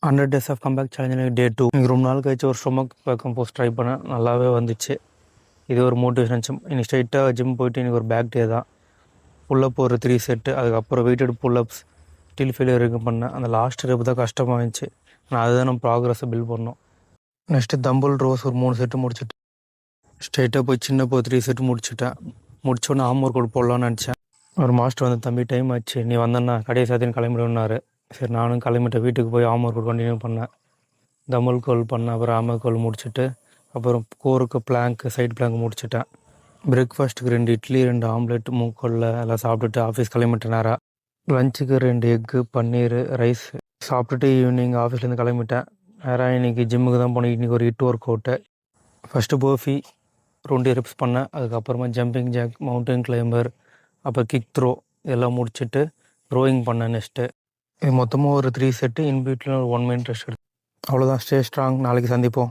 100 days of comeback சேலஞ்சில் டே 2. எனக்கு ரொம்ப நாள் கழிச்சு ஒரு ஸ்டொமக் பேக்கம் போஸ்ட் ட்ரை பண்ணேன், நல்லாவே வந்துச்சு. இது ஒரு மோட்டிவேஷன் ஜிம். இன்னைக்கு ஸ்ட்ரைட்டாக ஜிம் போயிட்டு இன்றைக்கி ஒரு பேக் டே தான். புல்லப் ஒரு 3 செட்டு, அதுக்கப்புறம் வெயிட்டட் புல்லப்ஸ் ஸ்டில் ஃபெயிலியர் வரைக்கும் பண்ணேன். அந்த லாஸ்ட் ரெப்பு தான் கஷ்டமாக இருந்துச்சு. ஆனால் அதுதான் நம்ம ப்ராக்ரஸை பில்ட் பண்ணோம். நெக்ஸ்ட்டு தம்பிள் ரோஸ் ஒரு 3 செட்டு முடிச்சுட்டு ஸ்ட்ரைட்டாக போய் சின்ன 3 செட்டு முடிச்சுட்டேன். முடிச்சோன்னே ஆம் ஒர்க் அவுட் போடலான்னு நினச்சேன். ஒரு மாஸ்டர் வந்து, தம்பி டைம் ஆச்சு, நீ வந்தேன்னா கடையை சாத்தின்னு கிளம்பிடுன்னாரு. சரி, நானும் கிளம்பிட்டேன். வீட்டுக்கு போய் ஆம் ஒர்க் அவுட் கண்டினியூ பண்ணேன். தம்பல் கோல் பண்ணேன், அப்புறம் ஆமர் கோல் முடிச்சுட்டு அப்புறம் கோருக்கு பிளாங்க் சைட் பிளாங்க் முடிச்சுட்டேன். பிரேக்ஃபாஸ்ட்டுக்கு 2 இட்லி 2 ஆம்லெட் மூக்கொல்ல எல்லாம் சாப்பிட்டுட்டு ஆஃபீஸ் கிளம்பிட்டேன் நேராக. லஞ்சுக்கு 2 எக்கு பன்னீர் ரைஸ் சாப்பிட்டுட்டு ஈவினிங் ஆஃபீஸ்லேருந்து கிளம்பிட்டேன். நேராக இன்றைக்கி ஜிம்முக்கு தான் போனேன். இன்றைக்கி ஒரு hit work out. First barfi 2 reps பண்ணேன். அதுக்கப்புறமா ஜம்பிங் ஜாக், மவுண்டன் கிளைம்பர், அப்புறம் கிக் த்ரோ இதெல்லாம் முடிச்சுட்டு ரோயிங் பண்ணேன். நெக்ஸ்ட்டு இது மொத்தமாக ஒரு 3 செட்டு. இன் பிட்வீன் ஒரு 1 மினிட் ரெஸ்ட் எடுத்து. அவ்வளோதான். Stay strong. நாளைக்கு சந்திப்போம்.